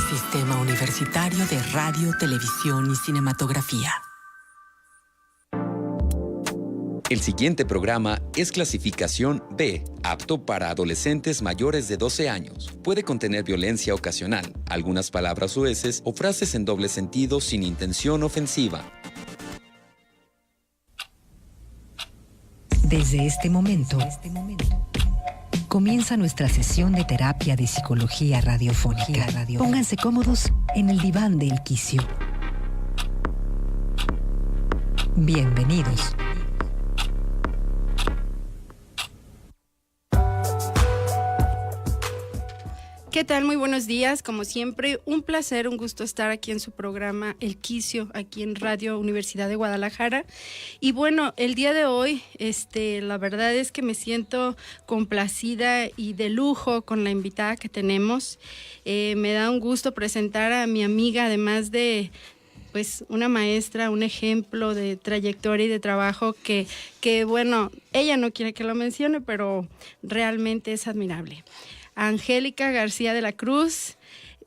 Sistema Universitario de Radio, Televisión y Cinematografía. El siguiente programa es clasificación B, apto para adolescentes mayores de 12 años. Puede contener violencia ocasional, algunas palabras soeces o frases en doble sentido sin intención ofensiva. Desde este momento, comienza nuestra sesión de terapia de psicología radiofónica. Pónganse cómodos en el diván del quicio. Bienvenidos. ¿Qué tal? Muy buenos días. Como siempre, un placer, un gusto estar aquí en su programa El Quicio, aquí en Radio Universidad de Guadalajara. Y bueno, el día de hoy, la verdad es que me siento complacida y de lujo con la invitada que tenemos. Me da un gusto presentar a mi amiga, además de pues una maestra, un ejemplo de trayectoria y de trabajo que bueno, ella no quiere que lo mencione, pero realmente es admirable. Angélica García de la Cruz,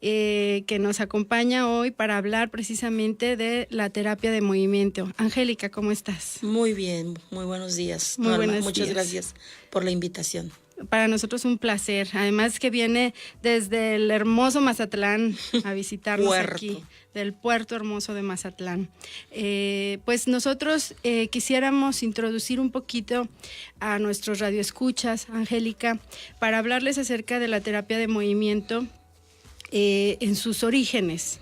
que nos acompaña hoy para hablar precisamente de la terapia de movimiento. Angélica, ¿cómo estás? Muy bien, muy buenos días. Muy buenos Muchas días. Gracias por la invitación. Para nosotros un placer, además que viene desde el hermoso Mazatlán a visitarnos aquí, del puerto hermoso de Mazatlán. Pues nosotros quisiéramos introducir un poquito a nuestros radioescuchas, Angélica, para hablarles acerca de la terapia de movimiento en sus orígenes.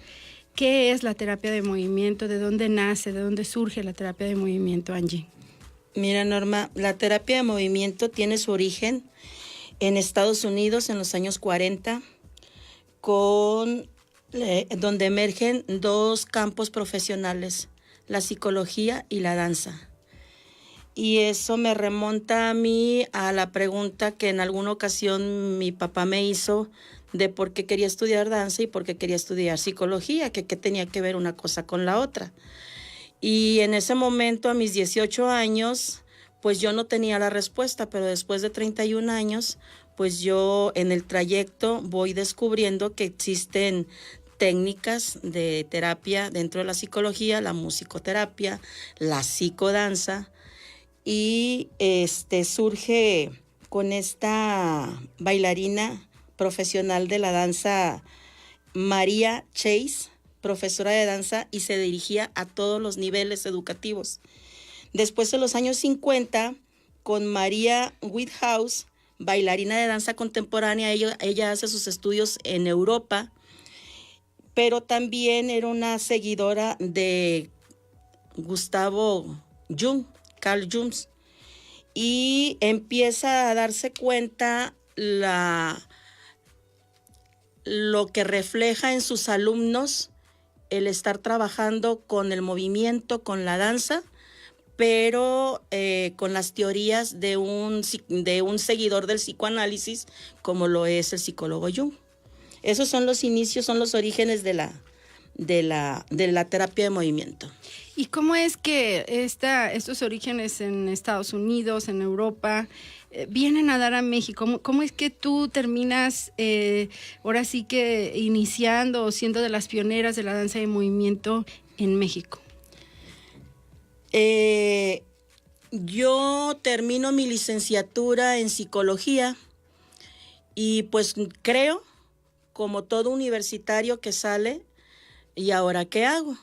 ¿Qué es la terapia de movimiento? ¿De dónde nace? ¿De dónde surge la terapia de movimiento, Angie? Mira, Norma, la terapia de movimiento tiene su origen en Estados Unidos en los años 40, donde emergen dos campos profesionales, la psicología y la danza. Y eso me remonta a mí a la pregunta que en alguna ocasión mi papá me hizo de por qué quería estudiar danza y por qué quería estudiar psicología, que qué tenía que ver una cosa con la otra. Y en ese momento, a mis 18 años, pues yo no tenía la respuesta, pero después de 31 años, pues yo en el trayecto voy descubriendo que existen técnicas de terapia dentro de la psicología, la musicoterapia, la psicodanza, y surge con esta bailarina profesional de la danza, María Chase, profesora de danza, y se dirigía a todos los niveles educativos. Después, en los años 50, con María Whithouse, bailarina de danza contemporánea, ella hace sus estudios en Europa, pero también era una seguidora de Gustavo Jung, Carl Jung, y empieza a darse cuenta lo que refleja en sus alumnos el estar trabajando con el movimiento, con la danza, pero con las teorías de un seguidor del psicoanálisis, como lo es el psicólogo Jung. Esos son los inicios, son los orígenes de la terapia de movimiento. ¿Y cómo es que estos orígenes en Estados Unidos, en Europa, vienen a dar a México? ¿Cómo es que tú terminas ahora sí que iniciando o siendo de las pioneras de la danza de movimiento en México? Yo termino mi licenciatura en psicología y pues creo, como todo universitario que sale, ¿y ahora qué hago?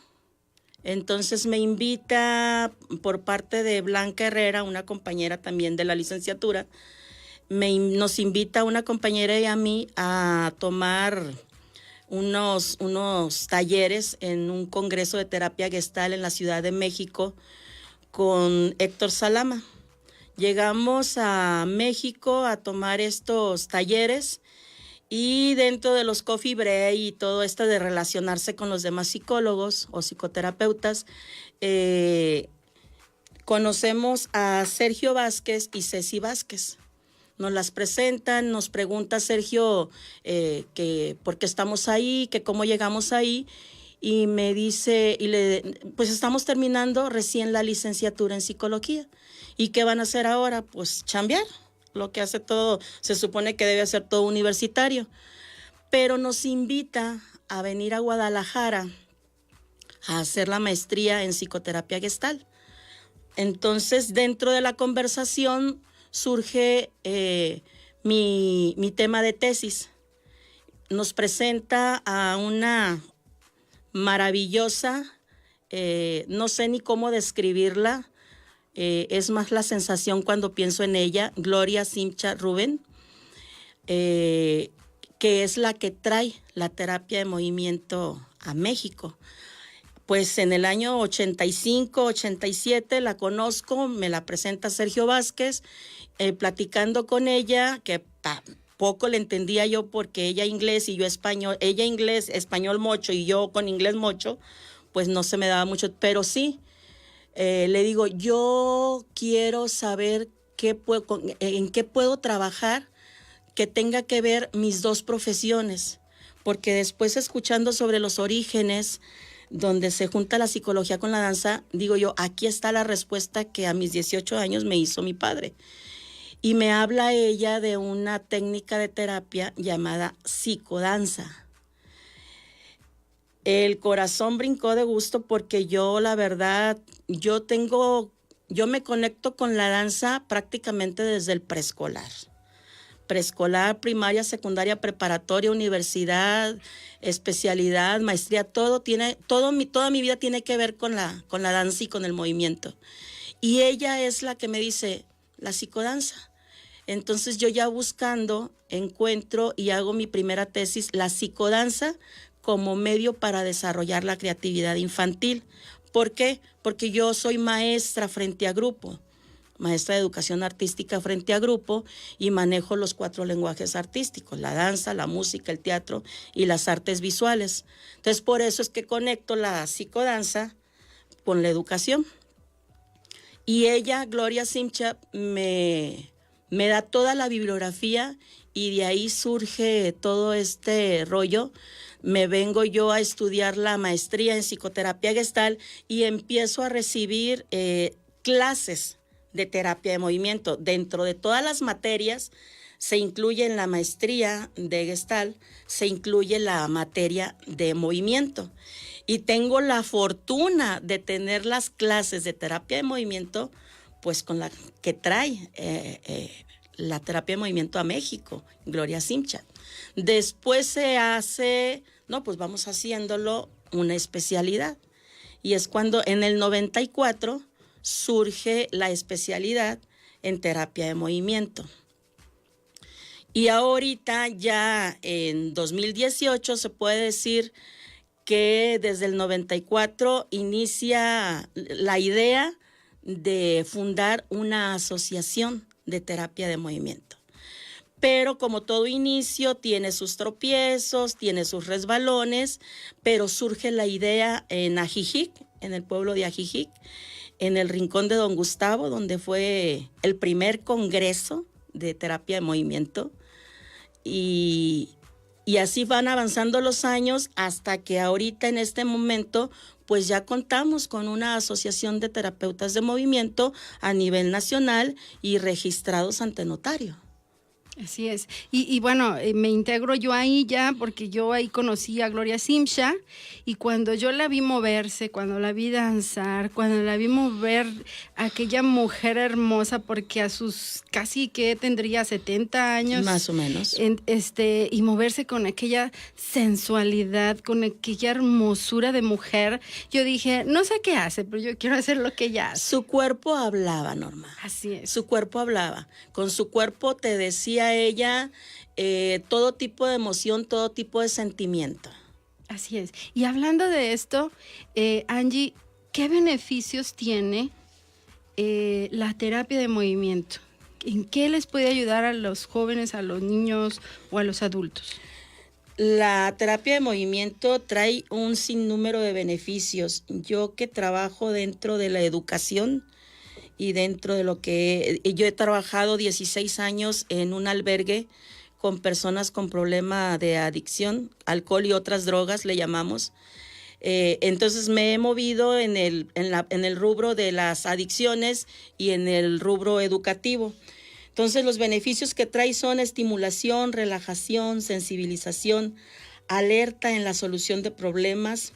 Entonces me invita por parte de Blanca Herrera, una compañera también de la licenciatura, nos invita una compañera y a mí a tomar unos talleres en un congreso de terapia gestal en la Ciudad de México con Héctor Salama. Llegamos a México a tomar estos talleres y dentro de los coffee break y todo esto de relacionarse con los demás psicólogos o psicoterapeutas, conocemos a Sergio Vázquez y Ceci Vázquez. Nos las presentan, nos pregunta Sergio que por qué estamos ahí, que cómo llegamos ahí, y me dice, pues estamos terminando recién la licenciatura en psicología. ¿Y qué van a hacer ahora? Pues chambear, lo que hace todo, se supone que debe hacer todo universitario. Pero nos invita a venir a Guadalajara a hacer la maestría en psicoterapia gestal. Entonces, dentro de la conversación surge mi tema de tesis. Nos presenta a una maravillosa, no sé ni cómo describirla, es más la sensación cuando pienso en ella, Gloria Simcha Rubén, que es la que trae la terapia de movimiento a México. Pues en el año 85, 87 la conozco, me la presenta Sergio Vázquez, platicando con ella, que poco le entendía yo porque ella inglés y yo español, ella inglés, español mocho y yo con inglés mocho, pues no se me daba mucho, pero sí, le digo, yo quiero saber en qué puedo trabajar que tenga que ver mis dos profesiones, porque después escuchando sobre los orígenes, donde se junta la psicología con la danza, digo yo, aquí está la respuesta que a mis 18 años me hizo mi padre. Y me habla ella de una técnica de terapia llamada psicodanza. El corazón brincó de gusto porque yo, la verdad, yo me conecto con la danza prácticamente desde el preescolar. Preescolar, primaria, secundaria, preparatoria, universidad, especialidad, maestría, toda mi vida tiene que ver con la danza y con el movimiento. Y ella es la que me dice, la psicodanza. Entonces yo ya buscando, encuentro y hago mi primera tesis, la psicodanza como medio para desarrollar la creatividad infantil. ¿Por qué? Porque yo soy maestra frente a grupo. Maestra de educación artística frente a grupo y manejo los 4 lenguajes artísticos, la danza, la música, el teatro y las artes visuales. Entonces, por eso es que conecto la psicodanza con la educación. Y ella, Gloria Simcha, me da toda la bibliografía y de ahí surge todo este rollo. Me vengo yo a estudiar la maestría en psicoterapia gestal y empiezo a recibir clases de terapia de movimiento. Dentro de todas las materias se incluye en la maestría de Gestalt, se incluye la materia de movimiento. Y tengo la fortuna de tener las clases de terapia de movimiento, pues con la que trae la terapia de movimiento a México, Gloria Simcha. Después se hace, pues vamos haciéndolo una especialidad. Y es cuando en el 94 surge la especialidad en terapia de movimiento. Y ahorita ya en 2018 se puede decir que desde el 94 inicia la idea de fundar una asociación de terapia de movimiento. Pero como todo inicio tiene sus tropiezos, tiene sus resbalones, pero surge la idea en Ajijic, en el pueblo de Ajijic, en el rincón de Don Gustavo, donde fue el primer congreso de terapia de movimiento. Y así van avanzando los años hasta que ahorita en este momento pues ya contamos con una asociación de terapeutas de movimiento a nivel nacional y registrados ante notario. Así es. Y bueno, me integro yo ahí ya porque yo ahí conocí a Gloria Simcha y cuando yo la vi moverse, cuando la vi danzar, cuando la vi mover aquella mujer hermosa porque a sus casi que tendría 70 años. Más o menos. Y moverse con aquella sensualidad, con aquella hermosura de mujer, yo dije, no sé qué hace, pero yo quiero hacer lo que ella hace. Su cuerpo hablaba, Norma. Así es. Su cuerpo hablaba. Con su cuerpo te decía ella todo tipo de emoción, todo tipo de sentimiento. Así es. Y hablando de esto, Angie, ¿qué beneficios tiene la terapia de movimiento? ¿En qué les puede ayudar a los jóvenes, a los niños o a los adultos? La terapia de movimiento trae un sinnúmero de beneficios. Yo que trabajo dentro de la educación y dentro de lo que yo he trabajado 16 años en un albergue con personas con problema de adicción, alcohol y otras drogas, le llamamos. Entonces me he movido en el rubro de las adicciones y en el rubro educativo. Entonces los beneficios que trae son estimulación, relajación, sensibilización, alerta en la solución de problemas.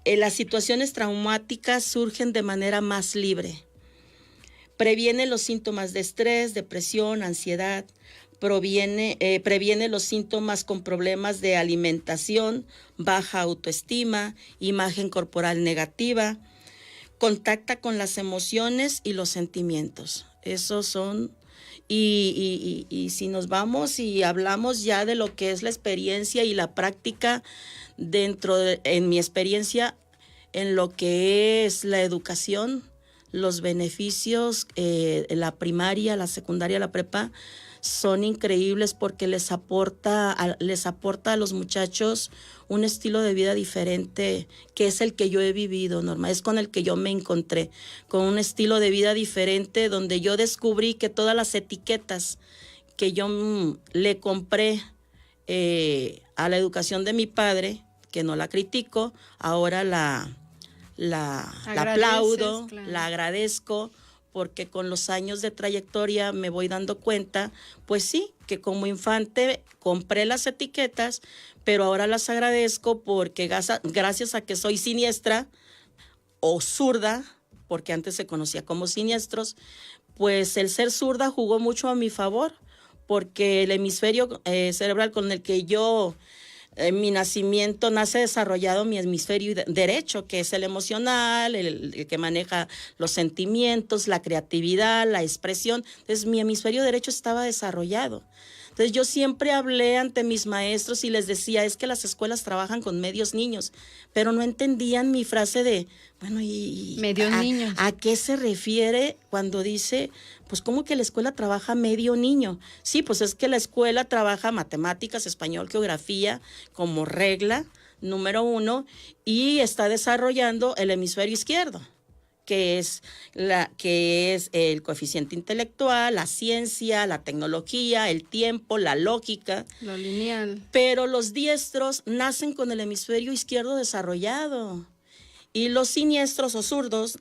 Las situaciones traumáticas surgen de manera más libre. Previene los síntomas de estrés, depresión, ansiedad. Previene los síntomas con problemas de alimentación, baja autoestima, imagen corporal negativa. Contacta con las emociones y los sentimientos. Esos son... Y si nos vamos y hablamos ya de lo que es la experiencia y la práctica en mi experiencia, en lo que es la educación, los beneficios, la primaria, la secundaria, la prepa, son increíbles porque les aporta a los muchachos un estilo de vida diferente, que es el que yo he vivido, Norma, es con el que yo me encontré, con un estilo de vida diferente donde yo descubrí que todas las etiquetas que yo le compré a la educación de mi padre, que no la critico, ahora la aplaudo, claro, la agradezco, porque con los años de trayectoria me voy dando cuenta, pues sí, que como infante compré las etiquetas, pero ahora las agradezco porque gracias a que soy siniestra o zurda, porque antes se conocía como siniestros, pues el ser zurda jugó mucho a mi favor, porque el hemisferio cerebral con el que yo... mi nacimiento nace desarrollado mi hemisferio derecho, que es el emocional, el que maneja los sentimientos, la creatividad, la expresión. Entonces, mi hemisferio derecho estaba desarrollado. Entonces, yo siempre hablé ante mis maestros y les decía, es que las escuelas trabajan con medios niños, pero no entendían mi frase de, bueno, medios niños. ¿A qué se refiere cuando dice, pues, cómo que la escuela trabaja medio niño? Sí, pues es que la escuela trabaja matemáticas, español, geografía como regla número 1 y está desarrollando el hemisferio izquierdo, que es el coeficiente intelectual, la ciencia, la tecnología, el tiempo, la lógica. Lo lineal. Pero los diestros nacen con el hemisferio izquierdo desarrollado y los siniestros o zurdos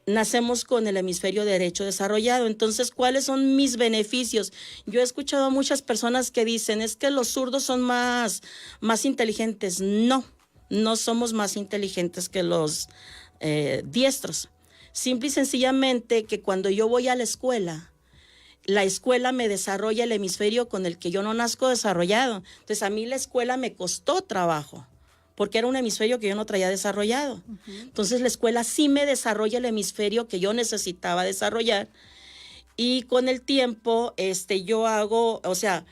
nacemos con el hemisferio derecho desarrollado. Entonces, ¿cuáles son mis beneficios? Yo he escuchado a muchas personas que dicen, es que los zurdos son más inteligentes. No somos más inteligentes que los diestros. Simple y sencillamente que cuando yo voy a la escuela me desarrolla el hemisferio con el que yo no nazco desarrollado. Entonces, a mí la escuela me costó trabajo, porque era un hemisferio que yo no traía desarrollado. Uh-huh. Entonces, la escuela sí me desarrolla el hemisferio que yo necesitaba desarrollar. Y con el tiempo, yo hago, o sea,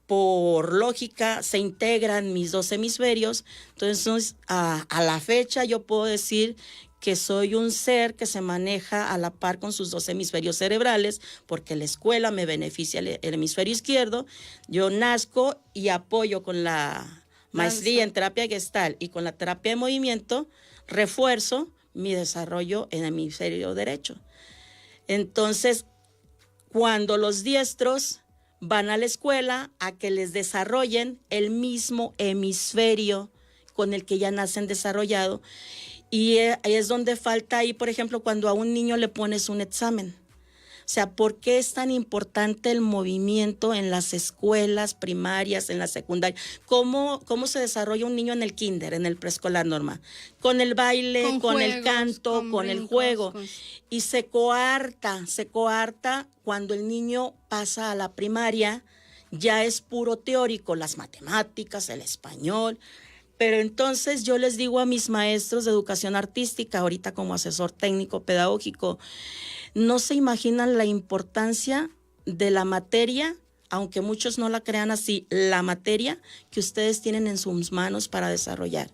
por lógica, se integran mis dos hemisferios. Entonces, a la fecha, yo puedo decir que soy un ser que se maneja a la par con sus dos hemisferios cerebrales, porque la escuela me beneficia el hemisferio izquierdo. Yo nazco y apoyo con la maestría en terapia Gestalt y con la terapia de movimiento, refuerzo mi desarrollo en el hemisferio derecho. Entonces, cuando los diestros van a la escuela a que les desarrollen el mismo hemisferio con el que ya nacen desarrollado, y es donde falta ahí, por ejemplo, cuando a un niño le pones un examen. O sea, ¿por qué es tan importante el movimiento en las escuelas primarias, en la secundaria? ¿Cómo se desarrolla un niño en el kinder, en el preescolar, Norma? Con el baile, con juegos, el canto, con brincos, el juego. Y se coarta cuando el niño pasa a la primaria, ya es puro teórico, las matemáticas, el español. Pero entonces yo les digo a mis maestros de educación artística, ahorita como asesor técnico pedagógico, no se imaginan la importancia de la materia, aunque muchos no la crean así, la materia que ustedes tienen en sus manos para desarrollar.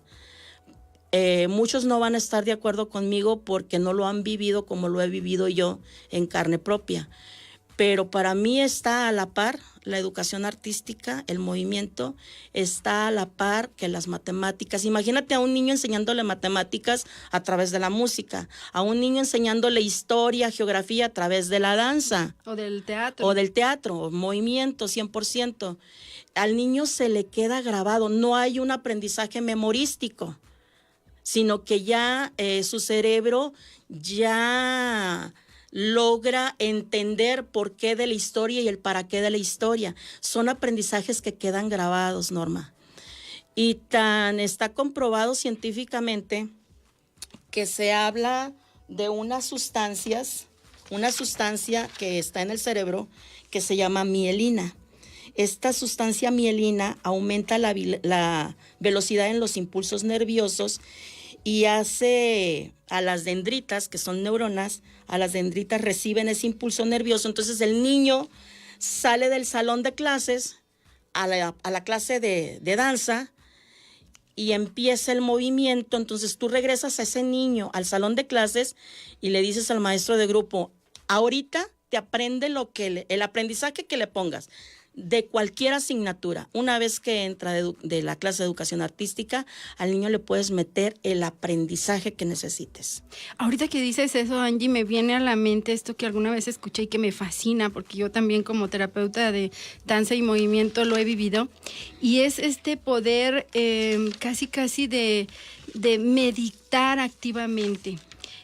Muchos no van a estar de acuerdo conmigo porque no lo han vivido como lo he vivido yo en carne propia. Pero para mí está a la par la educación artística, el movimiento, está a la par que las matemáticas. Imagínate a un niño enseñándole matemáticas a través de la música, a un niño enseñándole historia, geografía a través de la danza. O del teatro. Movimiento, 100%. Al niño se le queda grabado, no hay un aprendizaje memorístico, sino que ya su cerebro ya logra entender por qué de la historia y el para qué de la historia. Son aprendizajes que quedan grabados, Norma. Y tan está comprobado científicamente que se habla de una sustancia que está en el cerebro que se llama mielina. Esta sustancia mielina aumenta la velocidad en los impulsos nerviosos y hace a las dendritas, que son neuronas, a las dendritas reciben ese impulso nervioso. Entonces el niño sale del salón de clases a la clase de danza y empieza el movimiento. Entonces tú regresas a ese niño al salón de clases y le dices al maestro de grupo, ahorita te aprende el aprendizaje que le pongas de cualquier asignatura. Una vez que entra de la clase de educación artística, al niño le puedes meter el aprendizaje que necesites. Ahorita que dices eso, Angie, me viene a la mente esto que alguna vez escuché y que me fascina, porque yo también como terapeuta de danza y movimiento lo he vivido, y es este poder casi de meditar activamente.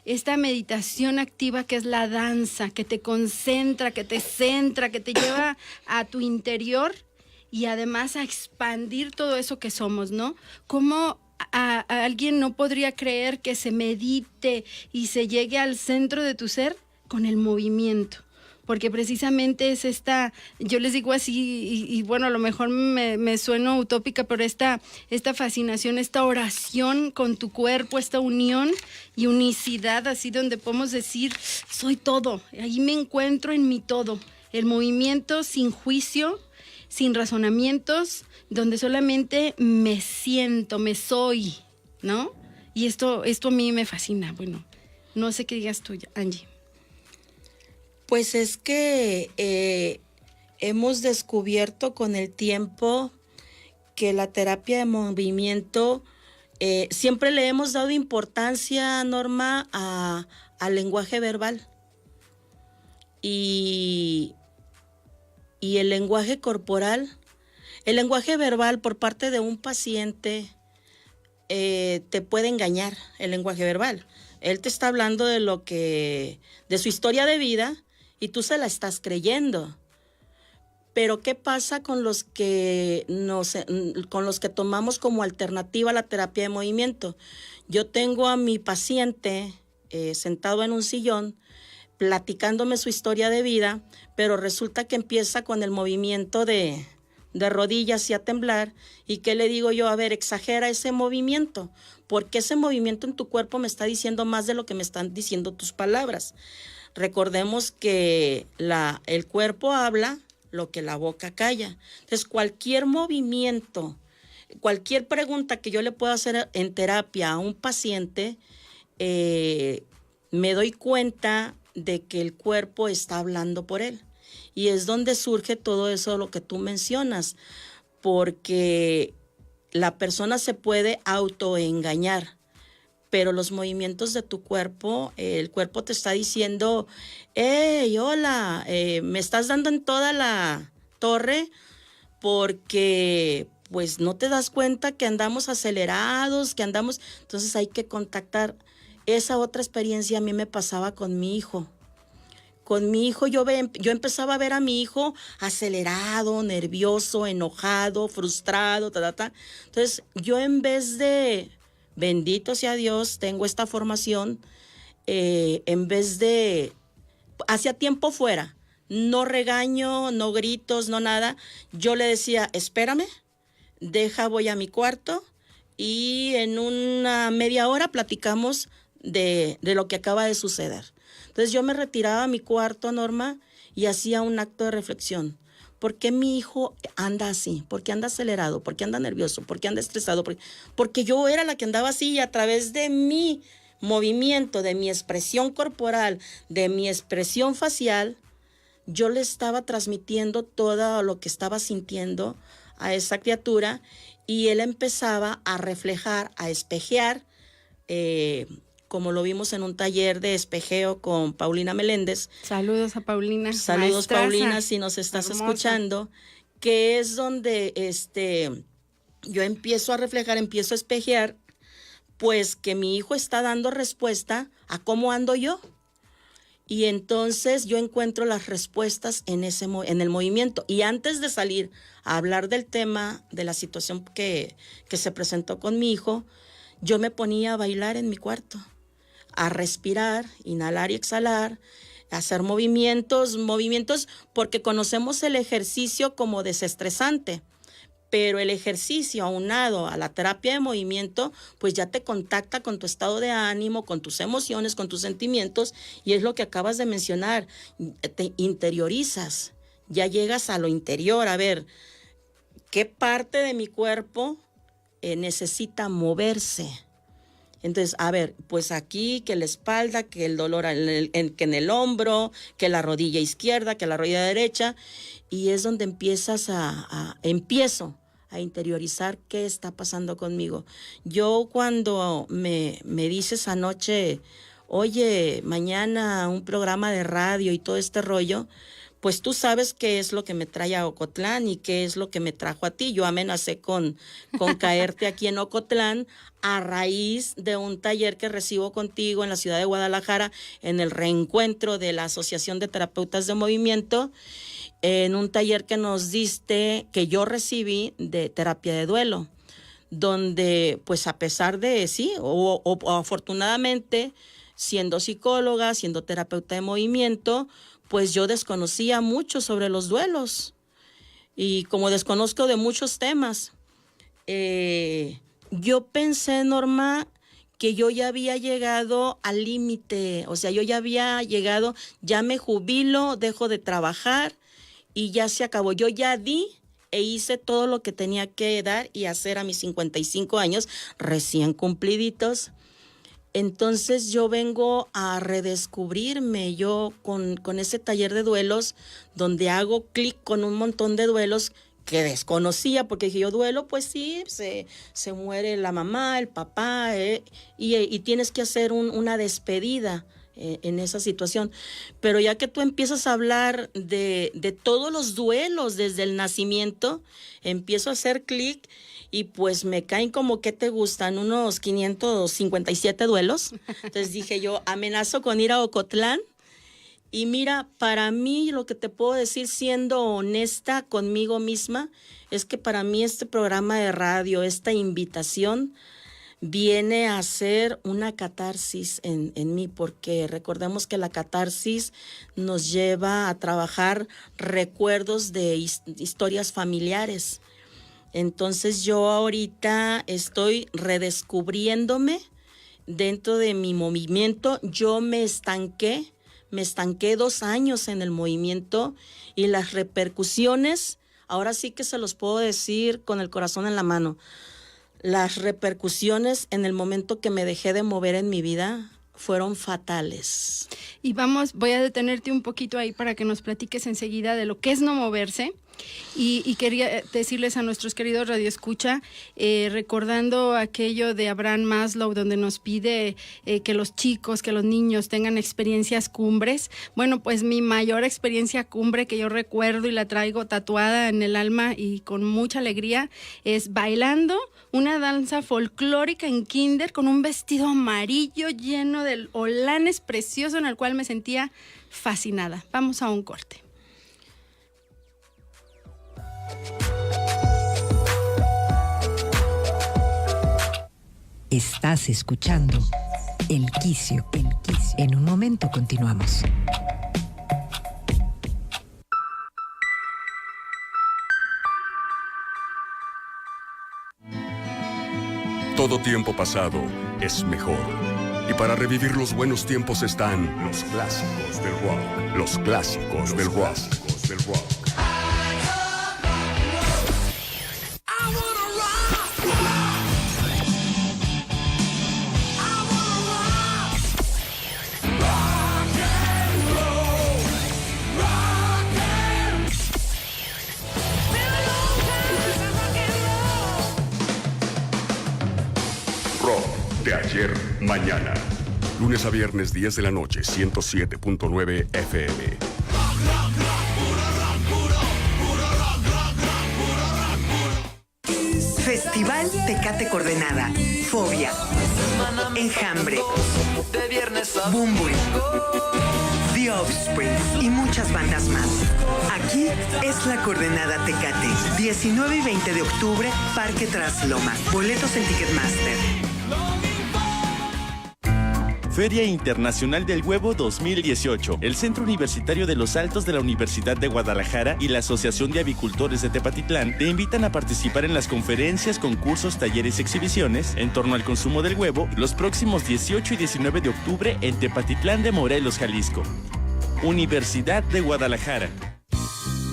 Esta meditación activa que es la danza, que te concentra, que te centra, que te lleva a tu interior y además a expandir todo eso que somos, ¿no? ¿Cómo a alguien no podría creer que se medite y se llegue al centro de tu ser con el movimiento? Porque precisamente es yo les digo así, y bueno, a lo mejor me sueno utópica, pero esta fascinación, esta oración con tu cuerpo, esta unión y unicidad, así donde podemos decir, soy todo, ahí me encuentro en mi todo. El movimiento sin juicio, sin razonamientos, donde solamente me siento, me soy, ¿no? Y esto a mí me fascina. Bueno, no sé qué digas tú, Angie. Pues es que hemos descubierto con el tiempo que la terapia de movimiento, siempre le hemos dado importancia, Norma, al lenguaje verbal. Y el lenguaje corporal, el lenguaje verbal por parte de un paciente te puede engañar, el lenguaje verbal. Él te está hablando de su historia de vida, y tú se la estás creyendo. Pero ¿qué pasa con los que tomamos como alternativa la terapia de movimiento? Yo tengo a mi paciente sentado en un sillón, platicándome su historia de vida, pero resulta que empieza con el movimiento de rodillas y a temblar. ¿Y qué le digo yo? A ver, exagera ese movimiento, porque ese movimiento en tu cuerpo me está diciendo más de lo que me están diciendo tus palabras. Recordemos que el cuerpo habla lo que la boca calla. Entonces, cualquier movimiento, cualquier pregunta que yo le pueda hacer en terapia a un paciente, me doy cuenta de que el cuerpo está hablando por él. Y es donde surge todo eso, lo que tú mencionas, porque la persona se puede autoengañar, pero los movimientos de tu cuerpo, el cuerpo te está diciendo, hey, hola, me estás dando en toda la torre porque pues no te das cuenta que andamos acelerados, entonces hay que contactar. Esa otra experiencia a mí me pasaba con mi hijo. Con mi hijo yo empezaba a ver a mi hijo acelerado, nervioso, enojado, frustrado, Entonces yo en vez de, bendito sea Dios, tengo esta formación, en vez de, hacía tiempo fuera, no regaño, no gritos, no nada, yo le decía, espérame, voy a mi cuarto y en una media hora platicamos de lo que acaba de suceder. Entonces yo me retiraba a mi cuarto, Norma, y hacía un acto de reflexión. ¿Por qué mi hijo anda así? ¿Por qué anda acelerado? ¿Por qué anda nervioso? ¿Por qué anda estresado? Porque yo era la que andaba así, y a través de mi movimiento, de mi expresión corporal, de mi expresión facial, yo le estaba transmitiendo todo lo que estaba sintiendo a esa criatura, y él empezaba a reflejar, a espejear, como lo vimos en un taller de espejeo con Paulina Meléndez. Saludos a Paulina. Saludos, maestraza. Paulina, si nos estás escuchando, que es donde yo empiezo a reflejar, empiezo a espejear, pues que mi hijo está dando respuesta a cómo ando yo. Y entonces yo encuentro las respuestas en el movimiento. Y antes de salir a hablar del tema, de la situación que se presentó con mi hijo, yo me ponía a bailar en mi cuarto, a respirar, inhalar y exhalar, a hacer movimientos, porque conocemos el ejercicio como desestresante. Pero el ejercicio aunado a la terapia de movimiento, pues ya te contacta con tu estado de ánimo, con tus emociones, con tus sentimientos, y es lo que acabas de mencionar, te interiorizas, ya llegas a lo interior, a ver, ¿qué parte de mi cuerpo necesita moverse? Entonces, a ver, pues aquí, que la espalda, que el dolor que en el hombro, que la rodilla izquierda, que la rodilla derecha, y es donde empiezo a interiorizar qué está pasando conmigo. Yo cuando me dices anoche, oye, mañana un programa de radio y todo este rollo, pues tú sabes qué es lo que me trae a Ocotlán y qué es lo que me trajo a ti. Yo amenacé con caerte aquí en Ocotlán a raíz de un taller que recibo contigo en la ciudad de Guadalajara, en el reencuentro de la Asociación de Terapeutas de Movimiento, en un taller que nos diste, que yo recibí de terapia de duelo, donde pues a pesar de, sí, o afortunadamente, siendo psicóloga, siendo terapeuta de movimiento, pues yo desconocía mucho sobre los duelos. Y como desconozco de muchos temas, yo pensé, Norma, que yo ya había llegado al límite, o sea, yo ya había llegado, ya me jubilo, dejo de trabajar y ya se acabó. Yo ya di e hice todo lo que tenía que dar y hacer a mis 55 años, recién cumpliditos. Entonces yo vengo a redescubrirme yo con ese taller de duelos, donde hago clic con un montón de duelos que desconocía, porque dije yo, duelo, pues sí, se muere la mamá, el papá, y tienes que hacer una despedida en esa situación. Pero ya que tú empiezas a hablar de todos los duelos desde el nacimiento, empiezo a hacer clic y pues me caen como, ¿qué te gustan? Unos 557 duelos. Entonces dije yo, amenazo con ir a Ocotlán. Y mira, para mí lo que te puedo decir, siendo honesta conmigo misma, es que para mí este programa de radio, esta invitación, viene a ser una catarsis en mí, porque recordemos que la catarsis nos lleva a trabajar recuerdos de historias familiares. Entonces yo ahorita estoy redescubriéndome dentro de mi movimiento. Yo me estanqué 2 años en el movimiento y las repercusiones, ahora sí que se los puedo decir con el corazón en la mano, las repercusiones en el momento que me dejé de mover en mi vida fueron fatales. Y voy a detenerte un poquito ahí para que nos platiques enseguida de lo que es no moverse. Y quería decirles a nuestros queridos radioescucha, recordando aquello de Abraham Maslow, donde nos pide que los chicos, que los niños tengan experiencias cumbres. Bueno, pues mi mayor experiencia cumbre que yo recuerdo y la traigo tatuada en el alma y con mucha alegría es bailando una danza folclórica en kinder con un vestido amarillo lleno de holanes precioso en el cual me sentía fascinada. Vamos a un corte. Estás escuchando El Quicio. En un momento continuamos. Todo tiempo pasado es mejor. Y para revivir los buenos tiempos están los clásicos del rock. Los clásicos del rock. De ayer, mañana. Lunes a viernes, 10 de la noche, 107.9 FM. Festival Tecate Coordenada. Fobia. Enjambre, Boom Boom, The Offspring y muchas bandas más. Aquí es la Coordenada Tecate. 19 y 20 de octubre, Parque Trasloma. Boletos en Ticketmaster. Feria Internacional del Huevo 2018. El Centro Universitario de los Altos de la Universidad de Guadalajara y la Asociación de Avicultores de Tepatitlán te invitan a participar en las conferencias, concursos, talleres y exhibiciones en torno al consumo del huevo los próximos 18 y 19 de octubre en Tepatitlán de Morelos, Jalisco. Universidad de Guadalajara.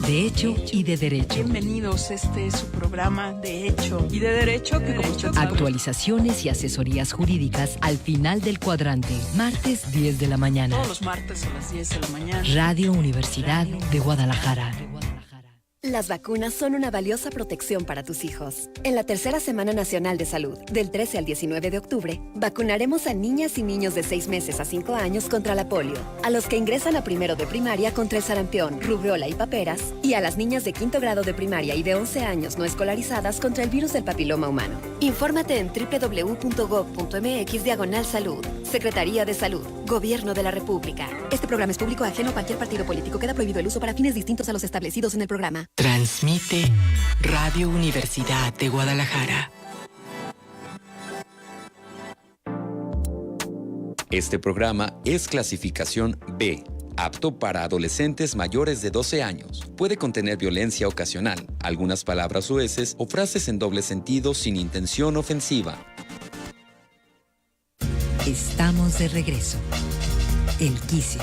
De hecho y de derecho. Bienvenidos, este es su programa de hecho y de derecho que como usted sabe. Actualizaciones y asesorías jurídicas al final del cuadrante. Martes 10 de la mañana. Todos los martes a las 10 de la mañana. Radio Universidad de Guadalajara. Las vacunas son una valiosa protección para tus hijos. En la Tercera Semana Nacional de Salud, del 13 al 19 de octubre, vacunaremos a niñas y niños de 6 meses a 5 años contra la polio, a los que ingresan a primero de primaria contra el sarampión, rubiola y paperas, y a las niñas de quinto grado de primaria y de 11 años no escolarizadas contra el virus del papiloma humano. Infórmate en www.gov.mx/salud. Secretaría de Salud, Gobierno de la República. Este programa es público ajeno a cualquier partido político. Queda prohibido el uso para fines distintos a los establecidos en el programa. Transmite Radio Universidad de Guadalajara. Este programa es clasificación B, apto para adolescentes mayores de 12 años. Puede contener violencia ocasional, algunas palabras soeces o frases en doble sentido sin intención ofensiva. Estamos de regreso. El Quicio.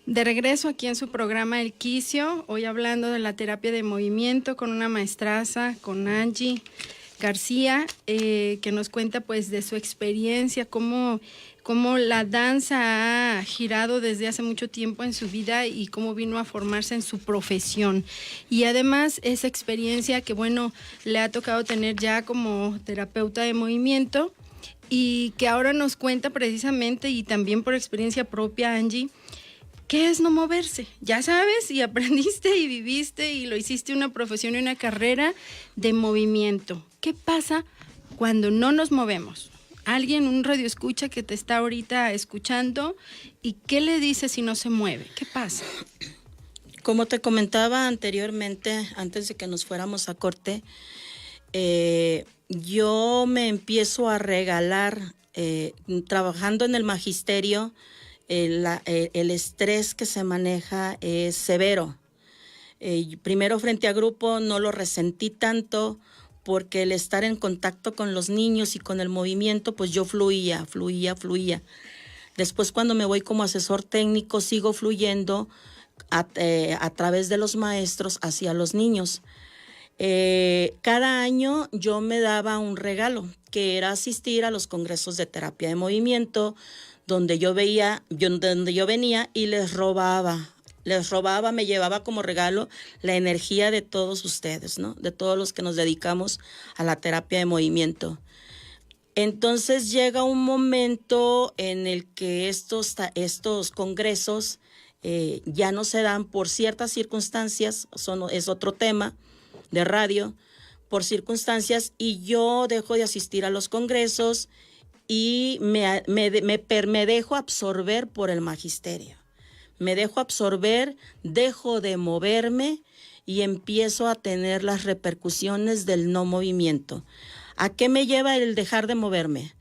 De regreso aquí en su programa El Quicio, hoy hablando de la terapia de movimiento con una maestraza, con Angie García, que nos cuenta pues de su experiencia, cómo la danza ha girado desde hace mucho tiempo en su vida y cómo vino a formarse en su profesión. Y además esa experiencia que bueno, le ha tocado tener ya como terapeuta de movimiento y que ahora nos cuenta precisamente y también por experiencia propia, Angie, ¿qué es no moverse? Ya sabes, y aprendiste y viviste y lo hiciste una profesión y una carrera de movimiento. ¿Qué pasa cuando no nos movemos? Alguien, un radioescucha que te está ahorita escuchando, ¿y qué le dice si no se mueve? ¿Qué pasa? Como te comentaba anteriormente, antes de que nos fuéramos a corte, yo me empiezo a regalar, trabajando en el magisterio. El estrés que se maneja es severo. Primero frente a grupo no lo resentí tanto porque el estar en contacto con los niños y con el movimiento, pues yo fluía. Después cuando me voy como asesor técnico sigo fluyendo a través de los maestros hacia los niños. Cada año yo me daba un regalo, que era asistir a los congresos de terapia de movimiento, donde yo venía y les robaba, me llevaba como regalo la energía de todos ustedes, ¿no? De todos los que nos dedicamos a la terapia de movimiento. Entonces llega un momento en el que estos congresos ya no se dan por ciertas circunstancias, es otro tema de radio, por circunstancias, y yo dejo de asistir a los congresos y me dejo absorber por el magisterio. Me dejo absorber, dejo de moverme y empiezo a tener las repercusiones del no movimiento. ¿A qué me lleva el dejar de moverme?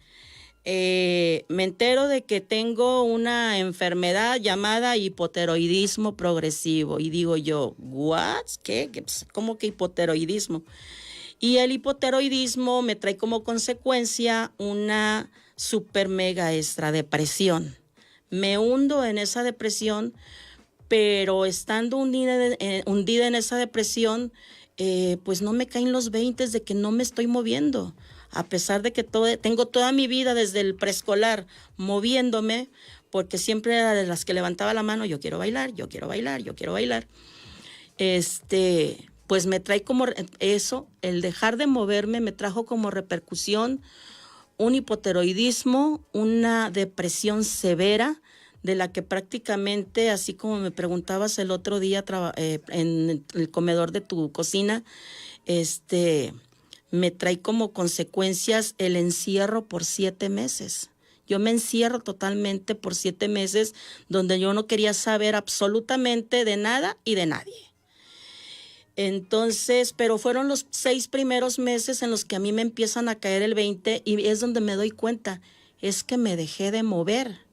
Me entero de que tengo una enfermedad llamada hipotiroidismo progresivo y digo yo, ¿what? ¿Qué? ¿Cómo que hipotiroidismo? Y el hipotiroidismo me trae como consecuencia una super mega extra depresión. Me hundo en esa depresión, pero estando hundida en esa depresión, pues no me caen los 20 de que no me estoy moviendo. A pesar de que tengo toda mi vida desde el preescolar moviéndome, porque siempre era de las que levantaba la mano, yo quiero bailar. Pues me trae como eso, el dejar de moverme me trajo como repercusión un hipotiroidismo, una depresión severa, de la que prácticamente, así como me preguntabas el otro día en el comedor de tu cocina, me trae como consecuencias el encierro por 7 meses. Yo me encierro totalmente por 7 meses, donde yo no quería saber absolutamente de nada y de nadie. Entonces, pero fueron los 6 primeros meses en los que a mí me empiezan a caer el 20 y es donde me doy cuenta, es que me dejé de mover.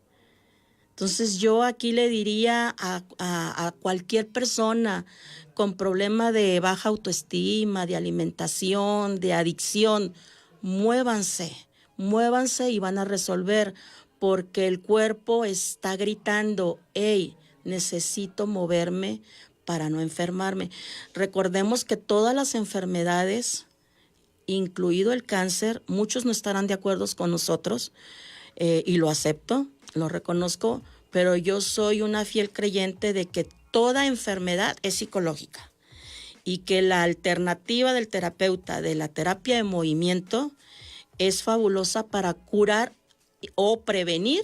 Entonces yo aquí le diría a cualquier persona con problema de baja autoestima, de alimentación, de adicción, muévanse y van a resolver, porque el cuerpo está gritando, hey, necesito moverme para no enfermarme. Recordemos que todas las enfermedades, incluido el cáncer, muchos no estarán de acuerdo con nosotros, y lo acepto, lo reconozco, pero yo soy una fiel creyente de que toda enfermedad es psicológica y que la alternativa del terapeuta de la terapia de movimiento es fabulosa para curar o prevenir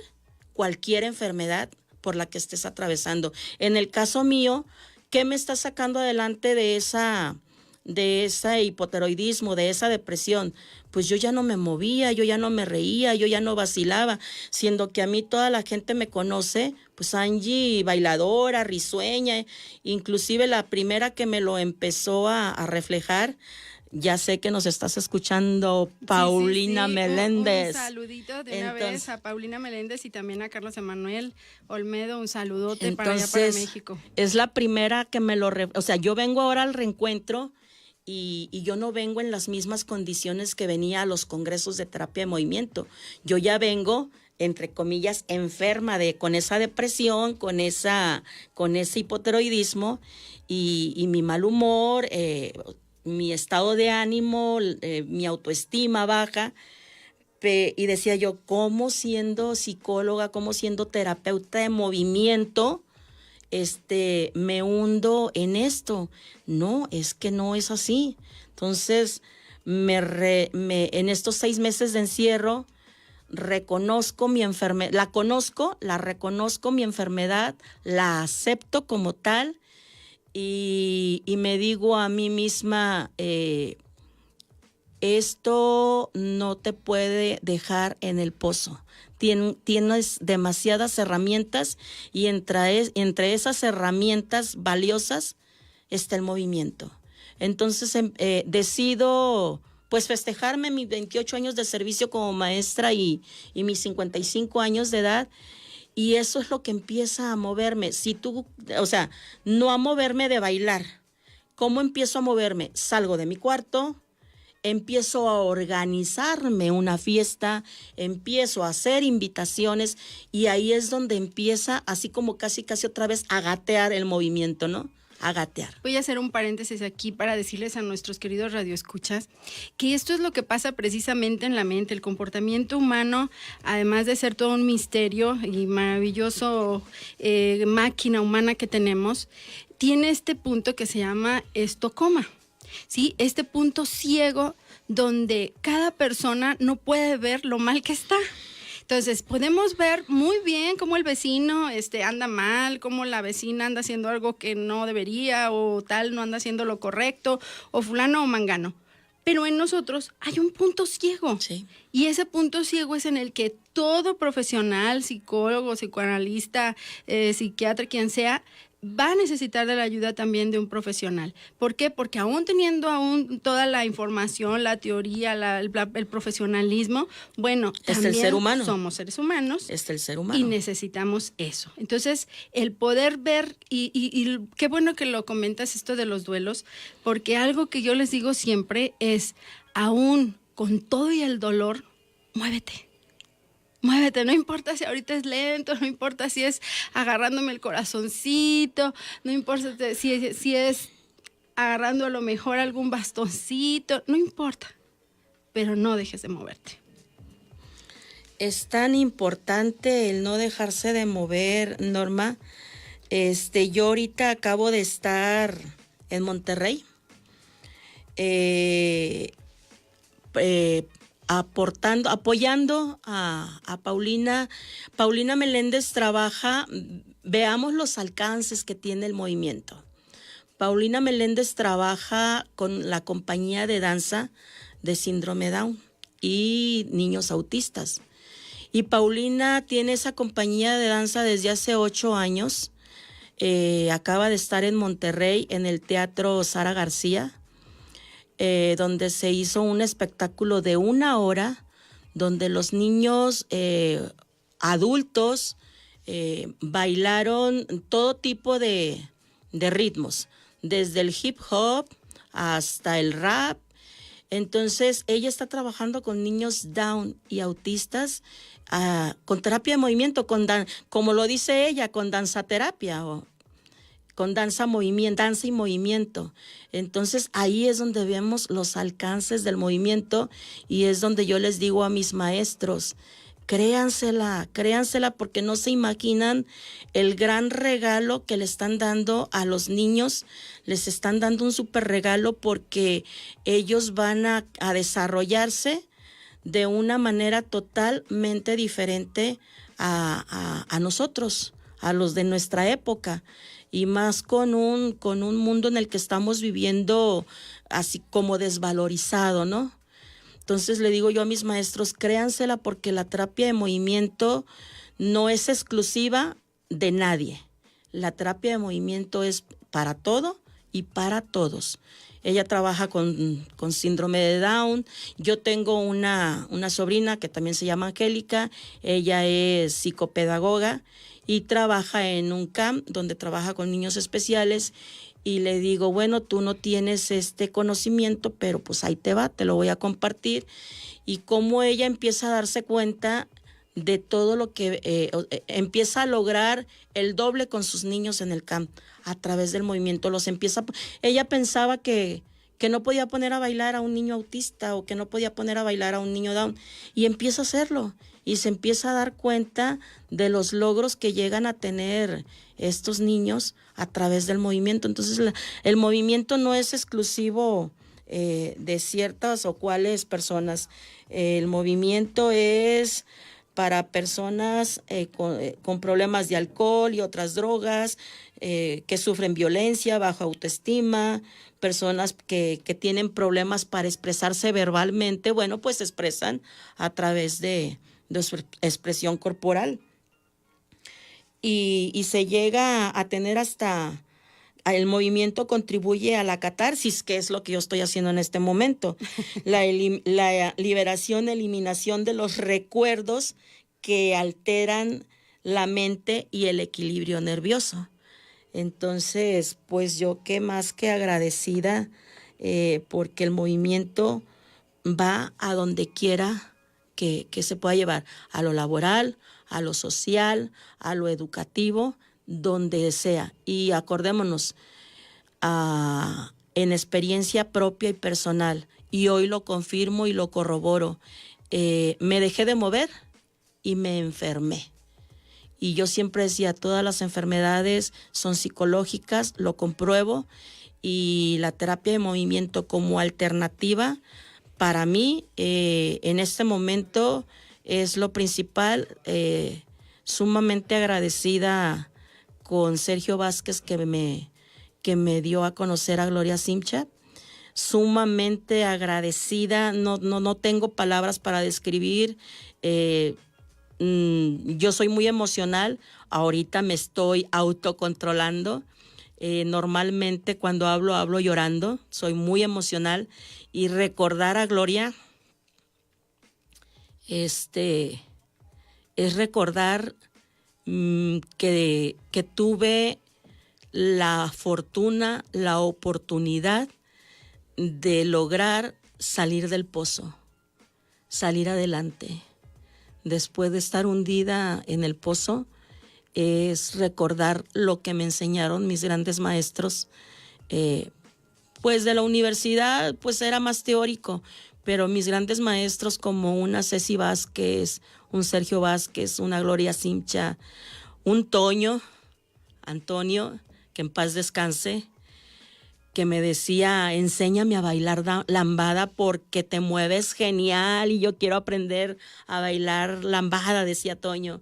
cualquier enfermedad por la que estés atravesando. En el caso mío, ¿qué me está sacando adelante de ese hipotiroidismo, de esa depresión? Pues yo ya no me movía, yo ya no me reía, yo ya no vacilaba, siendo que a mí toda la gente me conoce, pues Angie, bailadora, risueña, inclusive la primera que me lo empezó a reflejar. Ya sé que nos estás escuchando, Paulina Meléndez. Un saludito de una vez a Paulina Meléndez y también a Carlos Emanuel Olmedo, un saludote para allá, para México. Es la primera que me lo... O sea, yo vengo ahora al reencuentro y yo no vengo en las mismas condiciones que venía a los congresos de terapia de movimiento. Yo ya vengo, entre comillas, enferma con esa depresión, con ese hipotiroidismo y mi mal humor, mi estado de ánimo, mi autoestima baja, y decía yo, ¿cómo siendo psicóloga, cómo siendo terapeuta de movimiento, me hundo en esto? No, es que no es así. Entonces, en estos 6 meses de encierro, reconozco mi enfermedad, la reconozco mi enfermedad, la acepto como tal, y me digo a mí misma, esto no te puede dejar en el pozo. Tienes demasiadas herramientas y entre esas herramientas valiosas está el movimiento. Entonces decido pues festejarme mis 28 años de servicio como maestra y mis 55 años de edad. Y eso es lo que empieza a moverme. No a moverme de bailar. ¿Cómo empiezo a moverme? Salgo de mi cuarto, empiezo a organizarme una fiesta, empiezo a hacer invitaciones y ahí es donde empieza, así como casi otra vez, a gatear el movimiento, ¿no? A gatear. Voy a hacer un paréntesis aquí para decirles a nuestros queridos radioescuchas que esto es lo que pasa precisamente en la mente. El comportamiento humano, además de ser todo un misterio y maravilloso máquina humana que tenemos, tiene este punto que se llama estocoma, ¿sí? Este punto ciego donde cada persona no puede ver lo mal que está. Entonces, podemos ver muy bien cómo el vecino anda mal, cómo la vecina anda haciendo algo que no debería, o tal no anda haciendo lo correcto, o fulano o mangano. Pero en nosotros hay un punto ciego. Sí. Y ese punto ciego es en el que todo profesional, psicólogo, psicoanalista, psiquiatra, quien sea, va a necesitar de la ayuda también de un profesional. ¿Por qué? Porque aún teniendo toda la información, la teoría, el profesionalismo, bueno, también el ser humano. Somos seres humanos. Es el ser humano. Y necesitamos eso. Entonces, el poder ver, y qué bueno que lo comentas esto de los duelos, porque algo que yo les digo siempre es, aún con todo y el dolor, muévete. Muévete, no importa si ahorita es lento, no importa si es agarrándome el corazoncito, no importa si es agarrando a lo mejor algún bastoncito, no importa, pero no dejes de moverte. Es tan importante el no dejarse de mover, Norma. Yo ahorita acabo de estar en Monterrey, apoyando a Paulina. Paulina Meléndez trabaja, veamos los alcances que tiene el movimiento. Paulina Meléndez trabaja con la compañía de danza de síndrome Down y niños autistas. Y Paulina tiene esa compañía de danza desde hace 8 años. Acaba de estar en Monterrey, en el Teatro Sara García, donde se hizo un espectáculo de 1 hora, donde los niños adultos bailaron todo tipo de ritmos, desde el hip hop hasta el rap. Entonces ella está trabajando con niños Down y autistas con terapia de movimiento, como lo dice ella, con danzaterapia o con danza y movimiento. Entonces ahí es donde vemos los alcances del movimiento y es donde yo les digo a mis maestros, créansela porque no se imaginan el gran regalo que le están dando a los niños. Les están dando un súper regalo porque ellos van a desarrollarse de una manera totalmente diferente a nosotros, a los de nuestra época, y más con un mundo en el que estamos viviendo así como desvalorizado, ¿no? Entonces le digo yo a mis maestros, créansela porque la terapia de movimiento no es exclusiva de nadie. La terapia de movimiento es para todo y para todos. Ella trabaja con síndrome de Down. Yo tengo una sobrina que también se llama Angélica. Ella es psicopedagoga y trabaja en un camp donde trabaja con niños especiales. Y le digo, bueno, tú no tienes este conocimiento, pero pues ahí te va, te lo voy a compartir. Y cómo ella empieza a darse cuenta de todo lo que empieza a lograr el doble con sus niños en el camp a través del movimiento. Ella pensaba que no podía poner a bailar a un niño autista o que no podía poner a bailar a un niño Down, y empieza a hacerlo y se empieza a dar cuenta de los logros que llegan a tener estos niños a través del movimiento. Entonces el movimiento no es exclusivo de ciertas o cuales personas. El movimiento es para personas con problemas de alcohol y otras drogas, que sufren violencia, baja autoestima, personas que tienen problemas para expresarse verbalmente, bueno, pues se expresan a través de su expresión corporal. Y se llega a tener hasta... El movimiento contribuye a la catarsis, que es lo que yo estoy haciendo en este momento. La liberación, eliminación de los recuerdos que alteran la mente y el equilibrio nervioso. Entonces, pues yo qué más que agradecida, porque el movimiento va a donde quiera que se pueda llevar, a lo laboral, a lo social, a lo educativo, donde sea. Y acordémonos, en experiencia propia y personal, y hoy lo confirmo y lo corroboro, me dejé de mover y me enfermé. Y yo siempre decía, todas las enfermedades son psicológicas, lo compruebo, y la terapia de movimiento como alternativa, para mí, en este momento, es lo principal. Sumamente agradecida con Sergio Vázquez que me dio a conocer a Gloria Simcha. Sumamente agradecida, no tengo palabras para describir. Yo soy muy emocional, ahorita me estoy autocontrolando. Normalmente cuando hablo llorando, soy muy emocional, y recordar a Gloria es recordar que tuve la fortuna, la oportunidad de lograr salir del pozo, salir adelante. Después de estar hundida en el pozo, es recordar lo que me enseñaron mis grandes maestros. Pues de la universidad, pues era más teórico, pero mis grandes maestros como una Ceci Vázquez, un Sergio Vázquez, una Gloria Simcha, un Antonio, que en paz descanse, que me decía, enséñame a bailar lambada porque te mueves genial y yo quiero aprender a bailar lambada, decía Toño.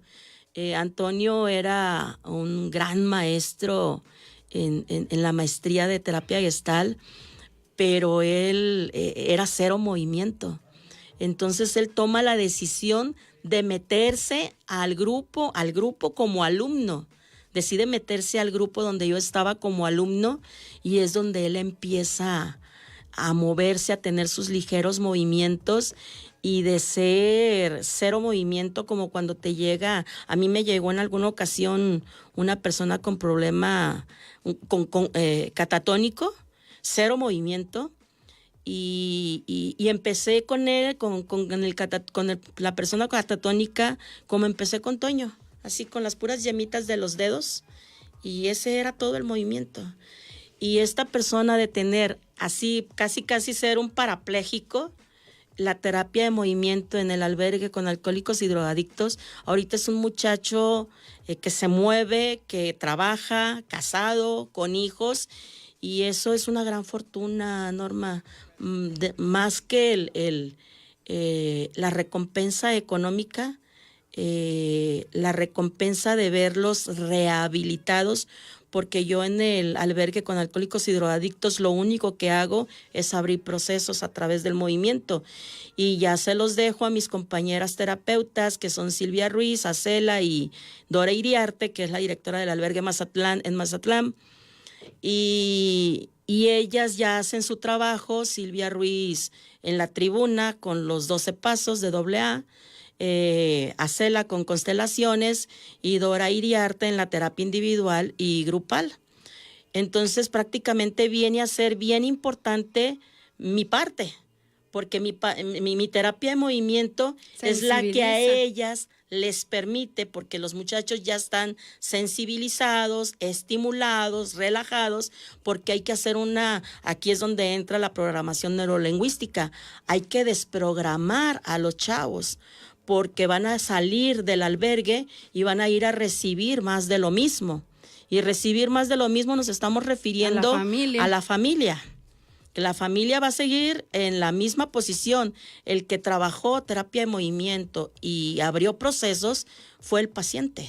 Antonio era un gran maestro en la maestría de terapia Gestalt, pero él era cero movimiento. Entonces él toma la decisión de meterse al grupo como alumno. Decide meterse al grupo donde yo estaba como alumno y es donde él empieza a moverse, a tener sus ligeros movimientos y de ser cero movimiento, como cuando te llega, a mí me llegó en alguna ocasión una persona con problema catatónico, cero movimiento. Y empecé con él, la persona catatónica, como empecé con Toño, así con las puras yemitas de los dedos, y ese era todo el movimiento. Y esta persona de tener así, casi ser un parapléjico, la terapia de movimiento en el albergue con alcohólicos y drogadictos, ahorita es un muchacho que se mueve, que trabaja, casado, con hijos, y eso es una gran fortuna, Norma. Más que la recompensa económica, la recompensa de verlos rehabilitados, porque yo en el albergue con alcohólicos y drogadictos lo único que hago es abrir procesos a través del movimiento, y ya se los dejo a mis compañeras terapeutas, que son Silvia Ruiz, Acela y Dora Iriarte, que es la directora del albergue en Mazatlán, y ellas ya hacen su trabajo. Silvia Ruiz en la tribuna con los 12 pasos de AA, Acela con constelaciones y Dora Iriarte en la terapia individual y grupal. Entonces prácticamente viene a ser bien importante mi parte, porque mi terapia de movimiento es la que a ellas les permite, porque los muchachos ya están sensibilizados, estimulados, relajados, porque hay que hacer aquí es donde entra la programación neurolingüística, hay que desprogramar a los chavos, porque van a salir del albergue y van a ir a recibir más de lo mismo, y recibir más de lo mismo nos estamos refiriendo a la familia. La familia va a seguir en la misma posición. El que trabajó terapia de movimiento y abrió procesos fue el paciente.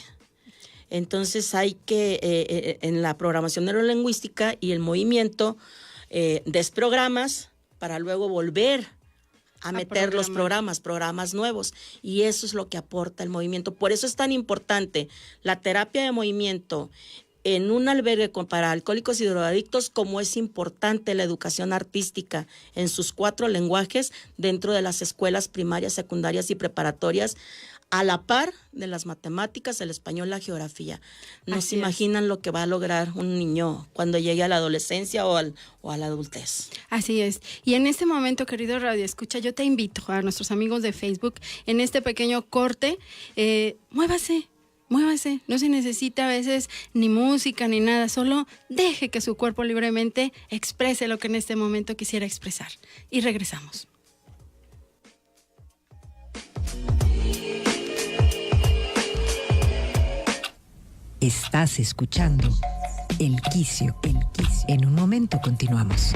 Entonces hay que, en la programación neurolingüística y el movimiento, desprogramas para luego volver a meter los programas nuevos. Y eso es lo que aporta el movimiento. Por eso es tan importante la terapia de movimiento en un albergue para alcohólicos y drogadictos, como es importante la educación artística en sus 4 lenguajes dentro de las escuelas primarias, secundarias y preparatorias, a la par de las matemáticas, el español, la geografía. No se imaginan lo que va a lograr un niño cuando llegue a la adolescencia o a la adultez. Así es. Y en este momento, querido Radio Escucha, yo te invito a nuestros amigos de Facebook, en este pequeño corte, muévase, no se necesita a veces ni música ni nada, solo deje que su cuerpo libremente exprese lo que en este momento quisiera expresar. Y regresamos. Estás escuchando El Quicio. En un momento continuamos.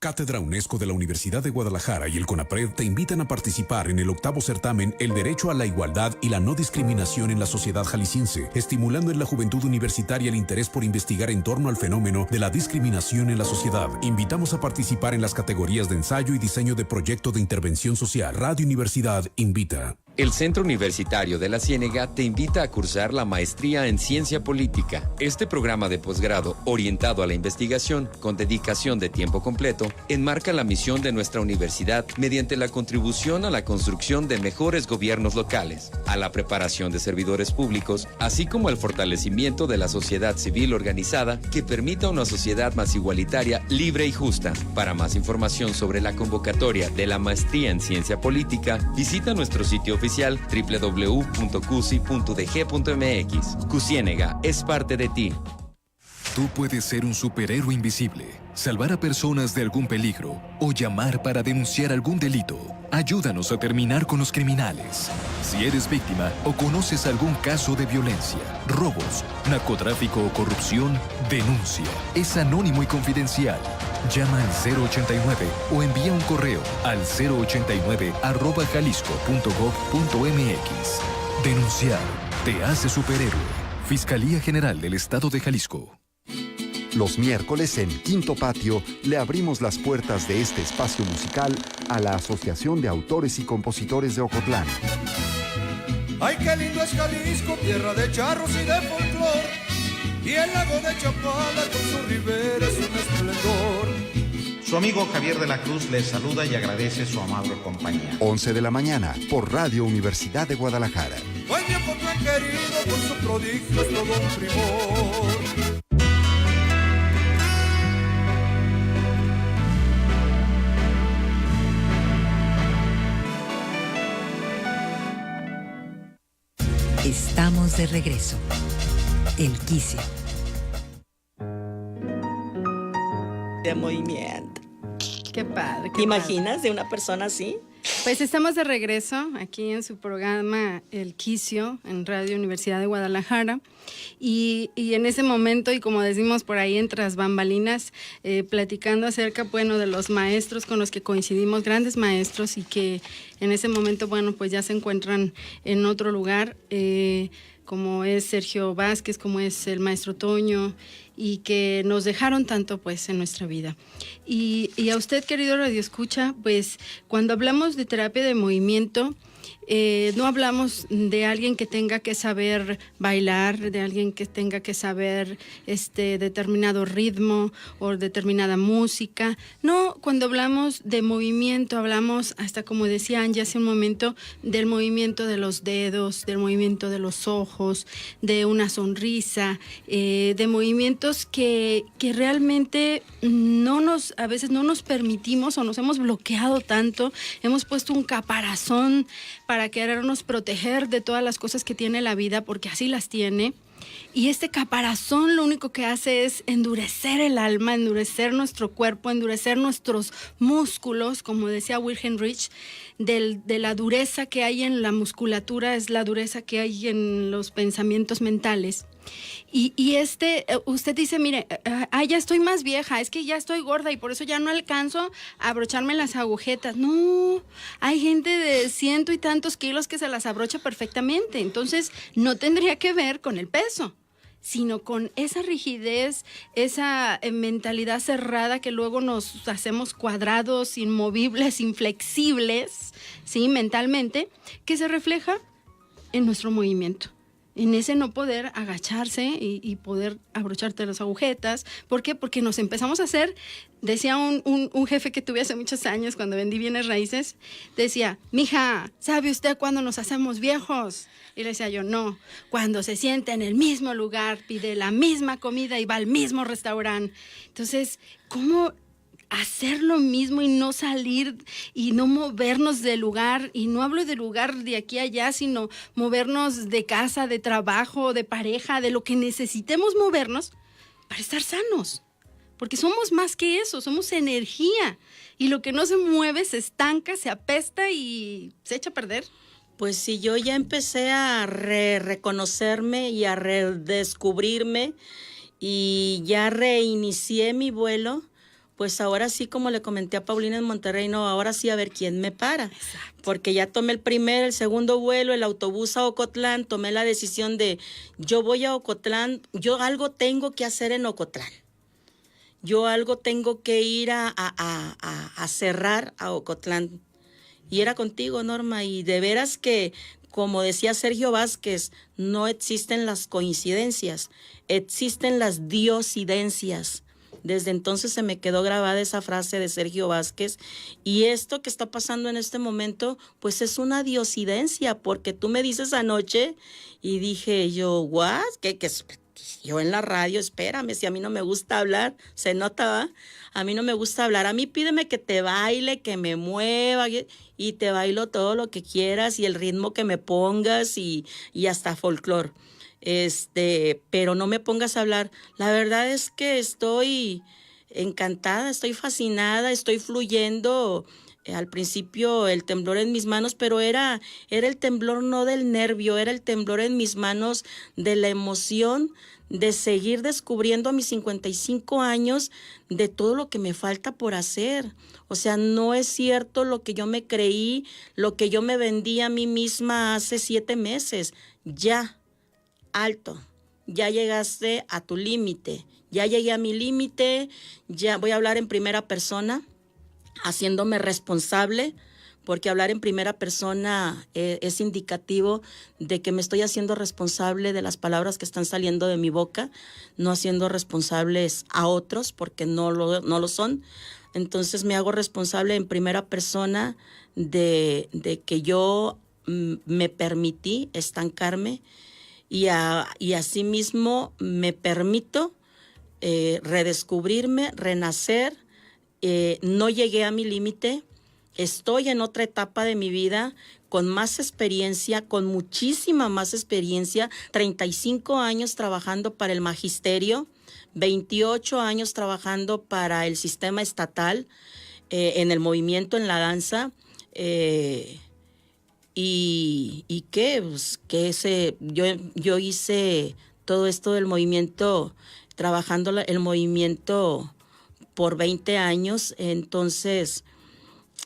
Cátedra UNESCO de la Universidad de Guadalajara y el CONAPRED te invitan a participar en el 8º certamen El Derecho a la Igualdad y la No Discriminación en la Sociedad Jalisciense, estimulando en la juventud universitaria el interés por investigar en torno al fenómeno de la discriminación en la sociedad. Invitamos a participar en las categorías de ensayo y diseño de proyecto de intervención social. Radio Universidad invita. El Centro Universitario de la Ciénega te invita a cursar la Maestría en Ciencia Política. Este programa de posgrado orientado a la investigación con dedicación de tiempo completo enmarca la misión de nuestra universidad mediante la contribución a la construcción de mejores gobiernos locales, a la preparación de servidores públicos, así como al fortalecimiento de la sociedad civil organizada que permita una sociedad más igualitaria, libre y justa. Para más información sobre la convocatoria de la Maestría en Ciencia Política, visita nuestro sitio oficial www.cusi.dg.mx. CUCIénega es parte de ti. Tú puedes ser un superhéroe invisible, salvar a personas de algún peligro o llamar para denunciar algún delito. Ayúdanos a terminar con los criminales. Si eres víctima o conoces algún caso de violencia, robos, narcotráfico o corrupción, denuncia. Es anónimo y confidencial. Llama al 089 o envía un correo al 089@jalisco.gov.mx. Denunciar te hace superhéroe. Fiscalía General del Estado de Jalisco. Los miércoles en Quinto Patio le abrimos las puertas de este espacio musical a la Asociación de Autores y Compositores de Ocotlán. ¡Ay, qué lindo es Jalisco, tierra de charros y de folclor! Y el lago de Chapala con su ribera es un esplendor. Su amigo Javier de la Cruz le saluda y agradece su amable compañía. 11 de la mañana, por Radio Universidad de Guadalajara. ¡Ay, mi Ocotlán querido, con su prodigio es todo un primor! Estamos de regreso. El Quicio. De movimiento. Qué padre. ¿Te imaginas de una persona así? Pues estamos de regreso aquí en su programa El Quicio en Radio Universidad de Guadalajara y en ese momento, y como decimos por ahí entre las bambalinas, platicando acerca, bueno, de los maestros con los que coincidimos, grandes maestros, y que en ese momento, bueno, pues ya se encuentran en otro lugar, como es Sergio Vázquez, como es el maestro Toño, y que nos dejaron tanto, pues, en nuestra vida. Y a usted, querido radioescucha, pues, cuando hablamos de terapia de movimiento, no hablamos de alguien que tenga que saber bailar, de alguien que tenga que saber determinado ritmo o determinada música. No, cuando hablamos de movimiento, hablamos, hasta como decía Angie hace un momento, del movimiento de los dedos, del movimiento de los ojos, de una sonrisa, de movimientos que realmente a veces no nos permitimos, o nos hemos bloqueado tanto, hemos puesto un caparazón para querernos proteger de todas las cosas que tiene la vida, porque así las tiene. Y este caparazón lo único que hace es endurecer el alma, endurecer nuestro cuerpo, endurecer nuestros músculos, como decía Wilhelm Reich, de la dureza que hay en la musculatura es la dureza que hay en los pensamientos mentales. Y usted dice, mire, ya estoy más vieja, es que ya estoy gorda y por eso ya no alcanzo a abrocharme las agujetas. No, hay gente de 100 y tantos kilos que se las abrocha perfectamente, entonces no tendría que ver con el peso, sino con esa rigidez, esa mentalidad cerrada que luego nos hacemos cuadrados, inmovibles, inflexibles, ¿sí? Mentalmente, que se refleja en nuestro movimiento. En ese no poder agacharse y poder abrocharte las agujetas. ¿Por qué? Porque nos empezamos a hacer, decía un jefe que tuve hace muchos años cuando vendí bienes raíces, decía, mija, ¿sabe usted cuándo nos hacemos viejos? Y le decía yo, no, cuando se sienta en el mismo lugar, pide la misma comida y va al mismo restaurante. Entonces, ¿cómo hacer lo mismo y no salir y no movernos de lugar? Y no hablo de lugar de aquí a allá, sino movernos de casa, de trabajo, de pareja, de lo que necesitemos movernos para estar sanos. Porque somos más que eso, somos energía. Y lo que no se mueve se estanca, se apesta y se echa a perder. Pues sí, yo ya empecé a reconocerme y a redescubrirme y ya reinicié mi vuelo. Pues ahora sí, como le comenté a Paulina en Monterrey, no, ahora sí a ver quién me para. Exacto. Porque ya tomé el segundo vuelo, el autobús a Ocotlán, tomé la decisión de, yo voy a Ocotlán, yo algo tengo que hacer en Ocotlán. Yo algo tengo que ir a cerrar a Ocotlán. Y era contigo, Norma, y de veras que, como decía Sergio Vázquez, no existen las coincidencias, existen las diosidencias. Desde entonces se me quedó grabada esa frase de Sergio Vázquez, y esto que está pasando en este momento, pues es una diosidencia, porque tú me dices anoche y dije yo, ¿what? ¿Qué? Yo en la radio, espérame, si a mí no me gusta hablar, se nota, ¿va? A mí no me gusta hablar, a mí pídeme que te baile, que me mueva, y te bailo todo lo que quieras, y el ritmo que me pongas, y hasta folclor. pero no me pongas a hablar. La verdad es que estoy encantada, estoy fascinada, estoy fluyendo. Al principio el temblor en mis manos, pero era el temblor no del nervio, era el temblor en mis manos de la emoción de seguir descubriendo a mis 55 años de todo lo que me falta por hacer. O sea, no es cierto lo que yo me creí, lo que yo me vendí a mí misma hace 7 meses. Ya, alto, ya llegaste a tu límite, ya llegué a mi límite, ya voy a hablar en primera persona, haciéndome responsable, porque hablar en primera persona es indicativo de que me estoy haciendo responsable de las palabras que están saliendo de mi boca, no haciendo responsables a otros, porque no lo son. Entonces me hago responsable en primera persona de que yo me permití estancarme y asimismo me permito redescubrirme, renacer. No llegué a mi límite, estoy en otra etapa de mi vida con más experiencia, con muchísima más experiencia, 35 años trabajando para el magisterio, 28 años trabajando para el sistema estatal, en el movimiento, en la danza, y qué, pues, yo hice todo esto del movimiento, trabajando el movimiento por 20 años, entonces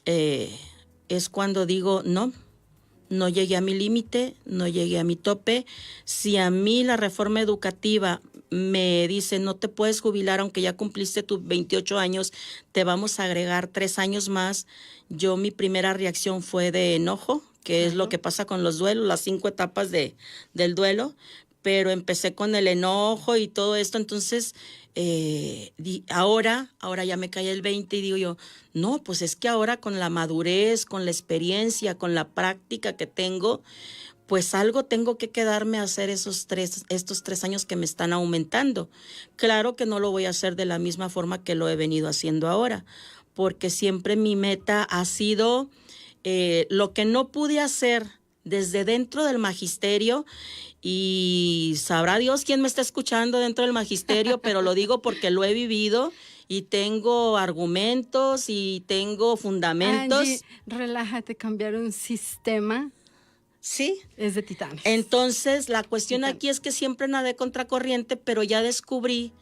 es cuando digo, no llegué a mi límite, no llegué a mi tope. Si a mí la reforma educativa me dice, no te puedes jubilar aunque ya cumpliste tus 28 años, te vamos a agregar 3 años más, mi primera reacción fue de enojo, que es lo que pasa con los duelos, las 5 etapas del duelo, pero empecé con el enojo y todo esto, entonces ahora ya me cae el 20 y digo yo, no, pues es que ahora con la madurez, con la experiencia, con la práctica que tengo, pues algo tengo que quedarme a hacer estos 3 años que me están aumentando. Claro que no lo voy a hacer de la misma forma que lo he venido haciendo ahora, porque siempre mi meta ha sido lo que no pude hacer desde dentro del magisterio, y sabrá Dios quién me está escuchando dentro del magisterio, pero lo digo porque lo he vivido y tengo argumentos y tengo fundamentos. Angie, relájate, cambiar un sistema. Sí. Es de titanes. Entonces, la cuestión aquí es que siempre nadé contracorriente, pero ya descubrí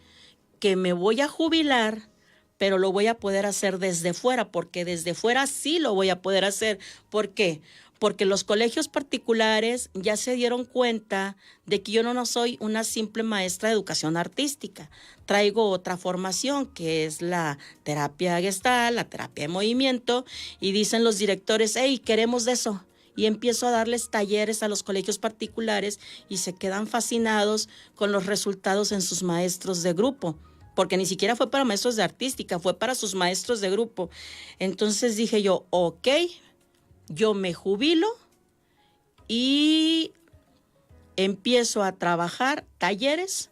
que me voy a jubilar, pero lo voy a poder hacer desde fuera, porque desde fuera sí lo voy a poder hacer. ¿Por qué? Porque los colegios particulares ya se dieron cuenta de que yo no soy una simple maestra de educación artística. Traigo otra formación, que es la terapia gestal, la terapia de movimiento, y dicen los directores, hey, queremos de eso. Y empiezo a darles talleres a los colegios particulares y se quedan fascinados con los resultados en sus maestros de grupo, porque ni siquiera fue para maestros de artística, fue para sus maestros de grupo. Entonces dije yo, ok, yo me jubilo y empiezo a trabajar talleres.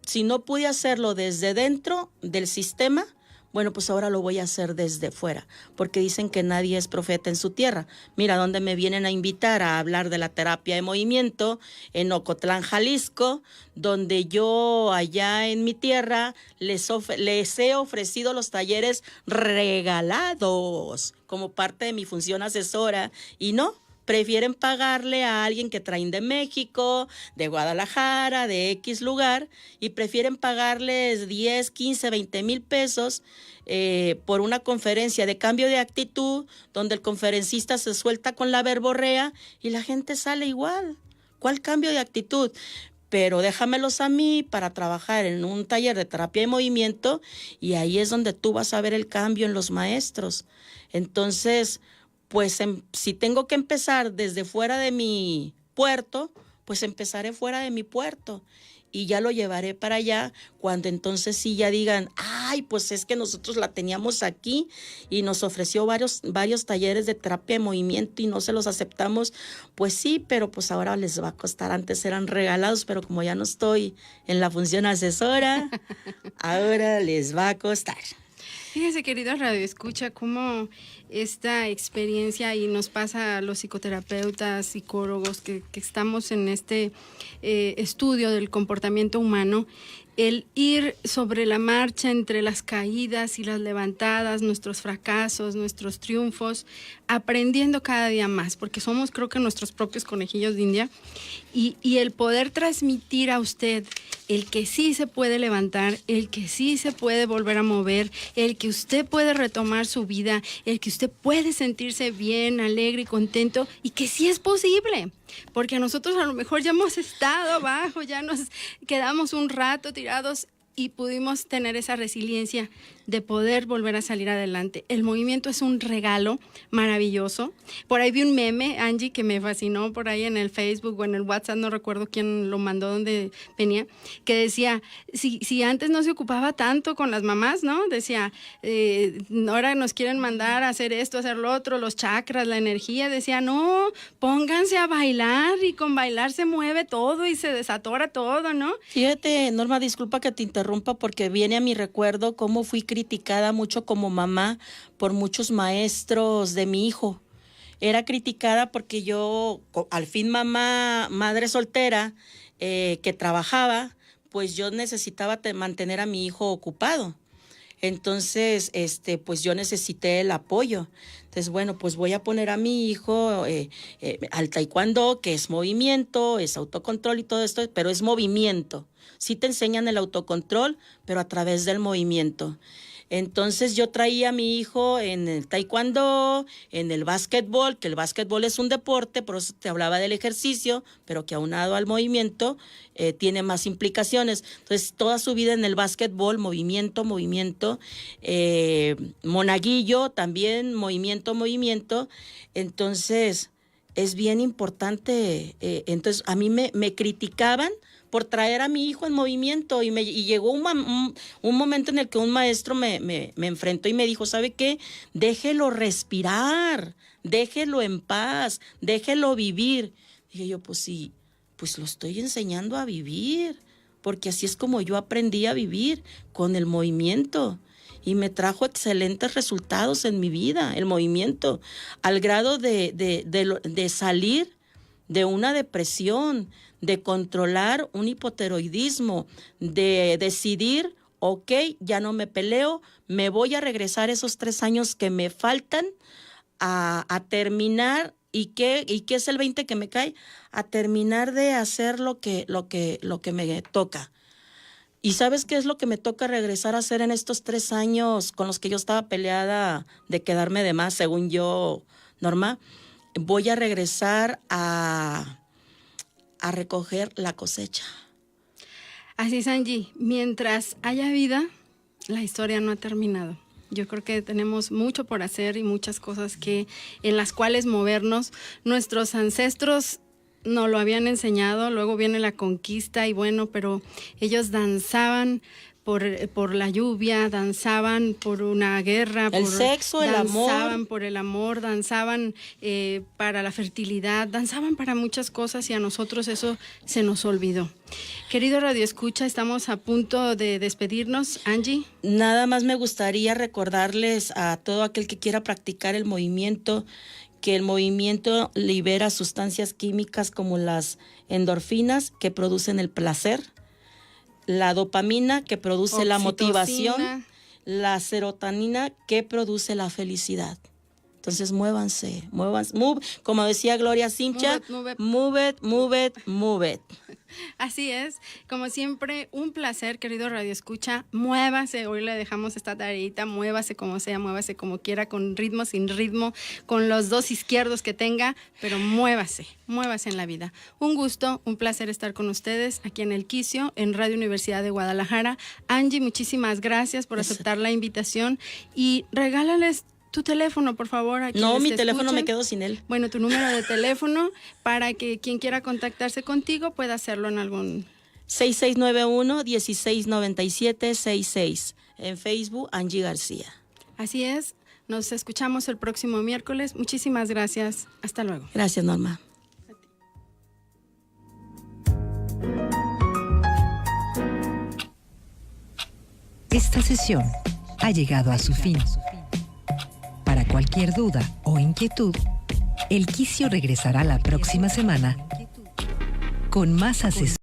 Si no pude hacerlo desde dentro del sistema, bueno, pues ahora lo voy a hacer desde fuera, porque dicen que nadie es profeta en su tierra. Mira dónde me vienen a invitar a hablar de la terapia de movimiento, en Ocotlán, Jalisco, donde yo allá en mi tierra les he ofrecido los talleres regalados como parte de mi función asesora, y no, prefieren pagarle a alguien que traen de México, de Guadalajara, de X lugar, y prefieren pagarles 10, 15, 20 mil pesos por una conferencia de cambio de actitud, donde el conferencista se suelta con la verborrea y la gente sale igual. ¿Cuál cambio de actitud? Pero déjamelos a mí para trabajar en un taller de terapia de movimiento, y ahí es donde tú vas a ver el cambio en los maestros. Entonces, pues si tengo que empezar desde fuera de mi puerto, pues empezaré fuera de mi puerto y ya lo llevaré para allá, cuando entonces sí ya digan, ay, pues es que nosotros la teníamos aquí y nos ofreció varios talleres de terapia de movimiento y no se los aceptamos. Pues sí, pero pues ahora les va a costar. Antes eran regalados, pero como ya no estoy en la función asesora, ahora les va a costar. Fíjese, querido Radio Escucha, cómo esta experiencia, y nos pasa a los psicoterapeutas, psicólogos que estamos en este estudio del comportamiento humano, el ir sobre la marcha entre las caídas y las levantadas, nuestros fracasos, nuestros triunfos, aprendiendo cada día más, porque somos, creo que, nuestros propios conejillos de India, y el poder transmitir a usted el que sí se puede levantar, el que sí se puede volver a mover, el que usted puede retomar su vida, el que usted puede sentirse bien, alegre y contento, y que sí es posible. Porque a nosotros a lo mejor ya hemos estado abajo, ya nos quedamos un rato tirados y pudimos tener esa resiliencia de poder volver a salir adelante. El movimiento es un regalo maravilloso. Por ahí vi un meme, Angie, que me fascinó por ahí en el Facebook o en el WhatsApp, no recuerdo quién lo mandó, dónde venía, que decía, si antes no se ocupaba tanto con las mamás, ¿no? Decía, ahora nos quieren mandar a hacer esto, hacer lo otro, los chakras, la energía. Decía, no, pónganse a bailar, y con bailar se mueve todo y se desatora todo, ¿no? Fíjate, Norma, disculpa que te interrumpa, porque viene a mi recuerdo cómo fui criticada mucho como mamá por muchos maestros de mi hijo. Era criticada porque yo, al fin madre soltera, que trabajaba, pues yo necesitaba mantener a mi hijo ocupado. Entonces, pues yo necesité el apoyo. Entonces, bueno, pues voy a poner a mi hijo al taekwondo, que es movimiento, es autocontrol y todo esto, pero es movimiento. Sí te enseñan el autocontrol, pero a través del movimiento. Entonces yo traía a mi hijo en el taekwondo, en el básquetbol, que el básquetbol es un deporte, por eso te hablaba del ejercicio, pero que aunado al movimiento tiene más implicaciones. Entonces toda su vida en el básquetbol, movimiento, monaguillo también, movimiento. Entonces es bien importante. Entonces a mí me criticaban por traer a mi hijo en movimiento, y llegó un momento en el que un maestro me enfrentó y me dijo, ¿sabe qué? Déjelo respirar, déjelo en paz, déjelo vivir. Dije yo, pues sí, pues lo estoy enseñando a vivir, porque así es como yo aprendí a vivir, con el movimiento. Y me trajo excelentes resultados en mi vida, el movimiento, al grado de salir de una depresión, de controlar un hipotiroidismo, de decidir, ok, ya no me peleo, me voy a regresar esos 3 años que me faltan a terminar. ¿Y qué es el 20 que me cae? A terminar de hacer lo que me toca. ¿Y sabes qué es lo que me toca regresar a hacer en estos 3 años con los que yo estaba peleada de quedarme de más, según yo, Norma? Voy a regresar a recoger la cosecha. Así es, Angie. Mientras haya vida, la historia no ha terminado. Yo creo que tenemos mucho por hacer y muchas cosas en las cuales movernos. Nuestros ancestros nos lo habían enseñado, luego viene la conquista y bueno, pero ellos danzaban por la lluvia, danzaban por una guerra, el sexo, el amor. Danzaban por el amor, danzaban para la fertilidad, danzaban para muchas cosas, y a nosotros eso se nos olvidó. Querido Radio Escucha, estamos a punto de despedirnos. Angie. Nada más me gustaría recordarles a todo aquel que quiera practicar el movimiento, que el movimiento libera sustancias químicas como las endorfinas, que producen el placer, la dopamina, que produce la motivación, la serotonina, que produce la felicidad. Entonces muévanse, como decía Gloria Simcha, move it. Así es, como siempre, un placer, querido Radio Escucha. Muévase, hoy le dejamos esta tareita, muévase como sea, muévase como quiera, con ritmo, sin ritmo, con los 2 izquierdos que tenga, pero muévase en la vida. Un gusto, un placer estar con ustedes aquí en El Quicio, en Radio Universidad de Guadalajara. Angie, muchísimas gracias por aceptar la invitación, y regálales tu teléfono, por favor. No, mi teléfono me quedo sin él. Bueno, tu número de teléfono para que quien quiera contactarse contigo pueda hacerlo en algún... 6691-1697-66. En Facebook, Angie García. Así es. Nos escuchamos el próximo miércoles. Muchísimas gracias. Hasta luego. Gracias, Norma. Esta sesión ha llegado a su fin. Para cualquier duda o inquietud, El Quicio regresará la próxima semana con más asesoría